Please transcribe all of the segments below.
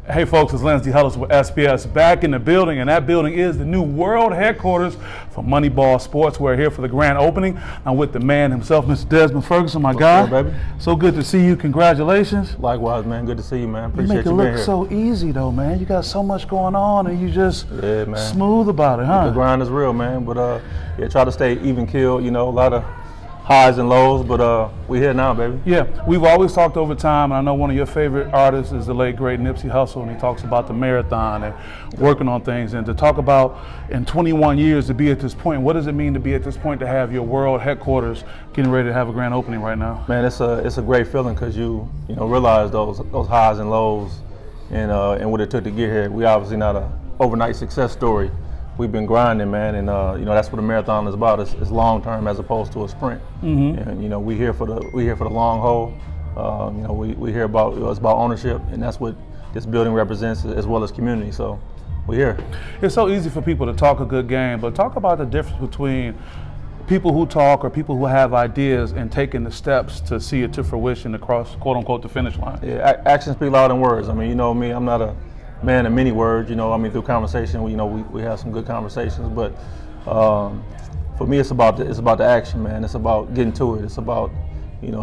Hey folks, it's Lindsay Hullis with SPS back in the building, and that building is the new world headquarters for Moneyball Sports. We're here for the grand opening. I'm with the man himself, Mr. Desmond Ferguson, my guy. What's up, baby? So good to see you. Congratulations. Likewise, man. Good to see you, man. You Appreciate make it you being look here. so easy though, man. You got so much going on and you just man. smooth about it, huh? The grind is real, man. But yeah, try to stay even keeled. You know, a lot of highs and lows, but we here now, baby. Yeah, we've always talked over time, and I know one of your favorite artists is the late, great Nipsey Hussle, and he talks about the marathon and working on things. And to talk about in 21 years to be at this point, what does it mean to be at this point to have your world headquarters getting ready to have a grand opening right now? Man, it's a great feeling because you realize those highs and lows and what it took to get here. We obviously not an overnight success story. We've been grinding, man, and that's what a marathon is about. It's long term as opposed to a sprint. And we here for the long haul. We hear about it's about ownership, and that's what this building represents, as well as community. So we're here. It's so easy for people to talk a good game, but talk about the difference between people who talk or people who have ideas and taking the steps to see it to fruition across, quote unquote, the finish line. Yeah, actions speak louder than words. I mean, you know me, I'm not a man of many words. Through conversation, we have some good conversations, but for me, it's about the action, man. It's about getting to it. It's about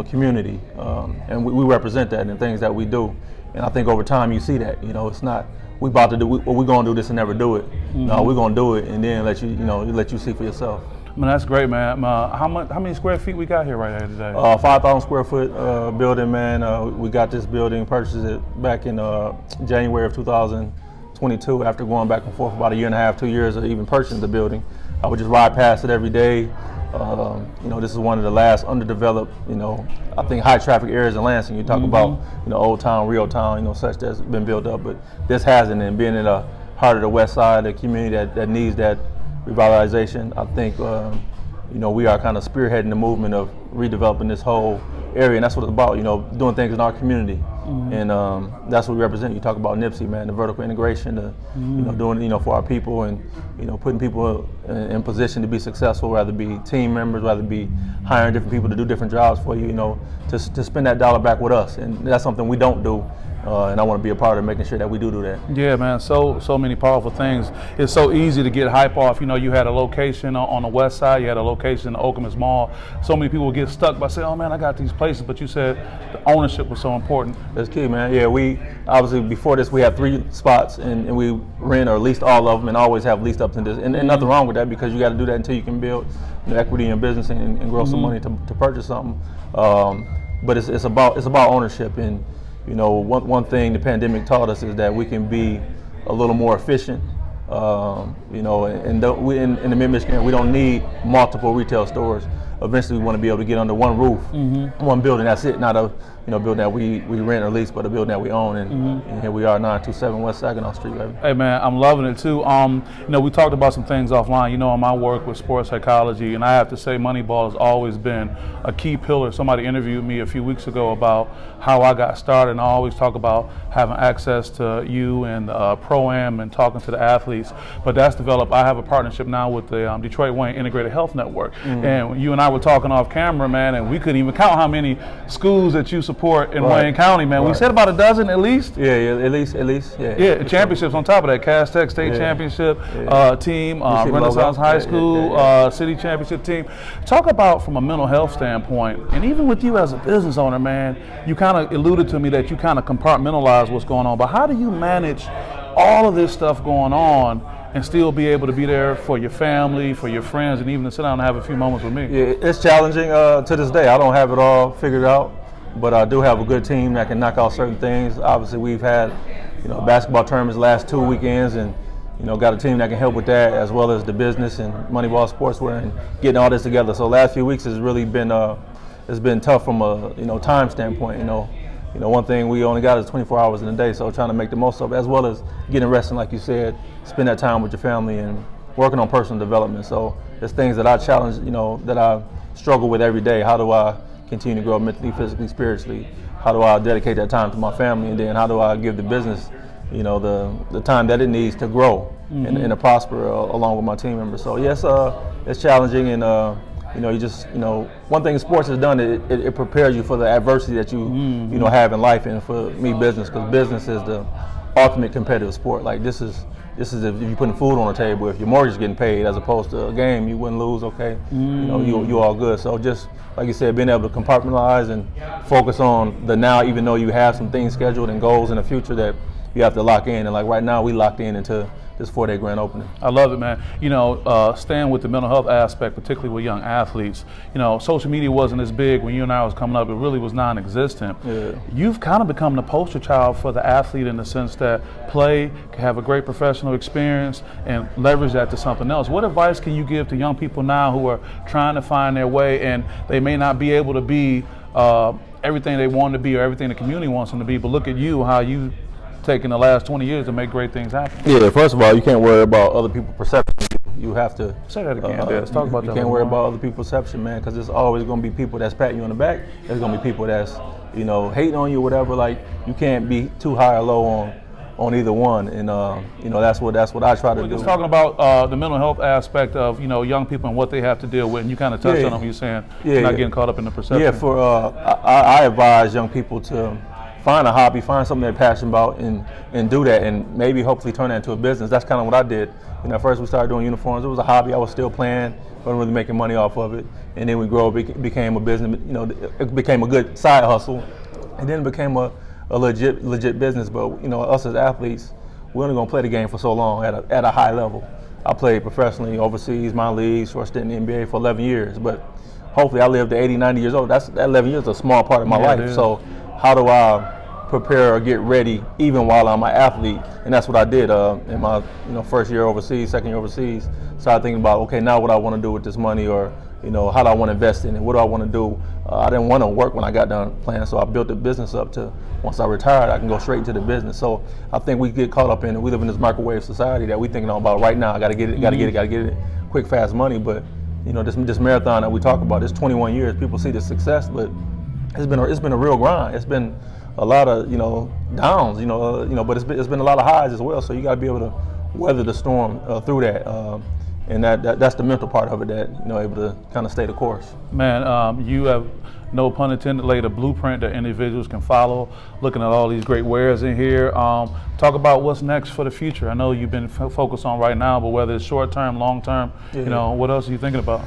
community, and we represent that in things that we do. And I think over time you see that. It's not we're gonna do this and never do it. No, we're gonna do it and then let you see for yourself. Man, that's great, man. How many square feet we got here right here today? 5,000 square foot building, man. We got this building, purchased it back in January of 2022 after going back and forth about a year and a half, 2 years of even purchasing the building. I would just ride past it every day. This is one of the last underdeveloped, I think high traffic areas in Lansing. You talk about, Old Town, Real Town, such that's been built up, but this hasn't. And being in the heart of the West Side, the community that needs that revitalization, I think we are kind of spearheading the movement of redeveloping this whole area, and that's what it's about. Doing things in our community, and that's what we represent. You talk about Nipsey, man, the vertical integration, doing it for our people, and putting people in position to be successful, whether it be team members, whether it be hiring different people to do different jobs for you, to spend that dollar back with us, and that's something we don't do. And I want to be a part of making sure that we do that. Yeah, man, so many powerful things. It's so easy to get hype off. You had a location on the west side, you had a location in the Okemos Mall. So many people get stuck by saying, oh man, I got these places, but you said the ownership was so important. That's key, man. Yeah, we obviously before this we had 3 spots and we rent or leased all of them and always have leased up to this. And nothing wrong with that because you got to do that until you can build equity in your business and grow some money to purchase something. But it's about ownership. And one thing the pandemic taught us is that we can be a little more efficient. We in the Mid-Michigan, we don't need multiple retail stores. Eventually, we want to be able to get under one roof, one building. That's it. Not a building that we rent or lease, but a building that we own. And here we are, 927 West Saginaw Street, baby. Hey man, I'm loving it too. We talked about some things offline. In my work with sports psychology, and I have to say, Moneyball has always been a key pillar. Somebody interviewed me a few weeks ago about how I got started, and I always talk about having access to you and Pro-Am and talking to the athletes. But that's developed. I have a partnership now with the Detroit Wayne Integrated Health Network, and you and I were talking off camera, man, and we couldn't even count how many schools that you support in Wayne County, man. We said about a dozen at least. Yeah, at least. Yeah, championships on top of that. Cass Tech State Championship team, Renaissance High School City Championship team. Talk about from a mental health standpoint, and even with you as a business owner, man, you kind of alluded to me that you kind of compartmentalize what's going on, but how do you manage all of this stuff going on and still be able to be there for your family, for your friends, and even to sit down and have a few moments with me? Yeah, it's challenging to this day. I don't have it all figured out, but I do have a good team that can knock out certain things. Obviously, we've had basketball tournaments last 2 weekends, and got a team that can help with that, as well as the business and Moneyball Sportswear and getting all this together. So last few weeks has really been it's been tough from a time standpoint. One thing we only got is 24 hours in a day, so trying to make the most of it, as well as getting resting, like you said, spend that time with your family and working on personal development. So it's things that I challenge, that I struggle with every day. How do I continue to grow mentally, physically, spiritually? How do I dedicate that time to my family? And then how do I give the business, the time that it needs to grow and to prosper along with my team members? So yes, it's challenging, and one thing sports has done, it prepares you for the adversity that you have in life, and for me, business, because business is ultimate competitive sport. Like this is if you're putting food on the table, if your mortgage is getting paid, as opposed to a game you wouldn't lose. Okay, you know, you all good. So just like you said, being able to compartmentalize and focus on the now, even though you have some things scheduled and goals in the future that you have to lock in. And like right now, we locked in into this 4-day grand opening. I love it, man. You know, staying with the mental health aspect, particularly with young athletes, you know, social media wasn't as big when you and I was coming up. It really was non-existent. Yeah. You've kind of become the poster child for the athlete in the sense that play, can have a great professional experience, and leverage that to something else. What advice can you give to young people now who are trying to find their way, and they may not be able to be everything they want to be or everything the community wants them to be, but look at you, how you taking the last 20 years to make great things happen? Yeah, first of all, you can't worry about other people's perception. You have to say that again. Let's talk about that. You can't worry about other people's perception, man, because there's always going to be people that's patting you on the back. There's going to be people that's, you know, hating on you or whatever. Like, you can't be too high or low on either one, and you know, that's what I try to do. Just talking about the mental health aspect of, you know, young people and what they have to deal with, and you kind of touched on them. You're saying not getting caught up in the perception. Yeah, for I advise young people to find a hobby, find something they're passionate about, and do that, and maybe hopefully turn that into a business. That's kind of what I did. You know, first we started doing uniforms. It was a hobby. I was still playing, wasn't really making money off of it. And then we grew up, it became a business. You know, it became a good side hustle, and then it became a legit business. But you know, us as athletes, we're only gonna play the game for so long at a high level. I played professionally overseas, my league, short stint in the NBA for 11 years. But hopefully, I lived to 80, 90 years old. That 11 years is a small part of my life. So how do I prepare or get ready even while I'm an athlete? And that's what I did in my first year overseas, second year overseas. Started thinking about, okay, now what I want to do with this money, or how do I want to invest in it? What do I want to do? I didn't want to work when I got done playing, so I built the business up to once I retired, I can go straight into the business. So I think we get caught up in it. We live in this microwave society that we thinking about right now. I got to get it, quick, fast money. But this marathon that we talk about, this 21 years, people see the success, but it's been a real grind. It's been a lot of downs, but it's been a lot of highs as well. So you got to be able to weather the storm through that, and that's the mental part of it, that able to kind of stay the course. Man, you have, no pun intended, laid a blueprint that individuals can follow. Looking at all these great wares in here, talk about what's next for the future. I know you've been focused on right now, but whether it's short term, long term, what else are you thinking about?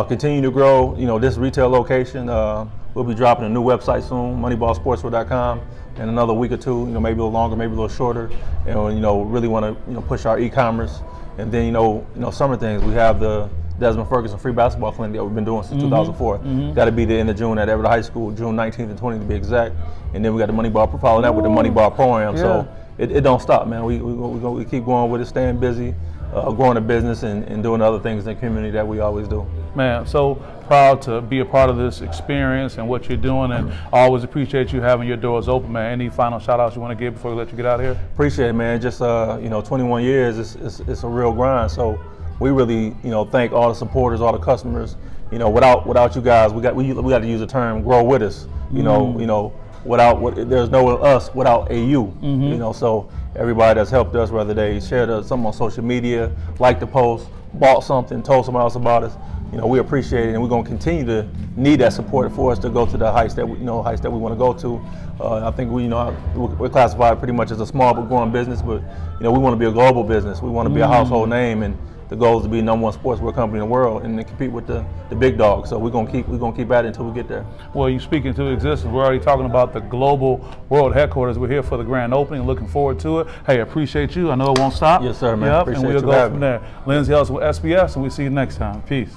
Continue to grow. This retail location. We'll be dropping a new website soon, moneyballsportswear.com, in another week or two, maybe a little longer, maybe a little shorter. And really want to push our e-commerce. And then summer things. We have the Desmond Ferguson free basketball clinic that we've been doing since 2004. That'll be the end of June at Everett High School, June 19th and 20th to be exact. And then we got the Moneyball, following that with the Moneyball program. Yeah. So it don't stop, man. We keep going with it, staying busy, growing the business, and doing other things in the community that we always do. Man, so proud to be a part of this experience and what you're doing, and I always appreciate you having your doors open, man. Any final shout outs you want to give before we let you get out of here? Appreciate it, man. Just 21 years, it's a real grind. So we really thank all the supporters, all the customers. Without you guys, we got to use the term grow with us. There's no us without a you. So everybody that's helped us, whether they shared something on social media, liked the post, bought something, told someone else about us, we appreciate it, and we're going to continue to need that support for us to go to the heights that we want to go to. I think we're classified pretty much as a small but growing business, but we want to be a global business. We want to be a household name, and the goal is to be the #1 sportswear company in the world and to compete with the big dogs. So we're gonna keep at it until we get there. Well, you speak into existence. We're already talking about the global world headquarters. We're here for the grand opening. Looking forward to it. Hey, appreciate you. I know it won't stop. Yes, sir, man. Yep, appreciate and we'll you go having from me. there. Lindsay Ellis with SPS, and we'll see you next time. Peace.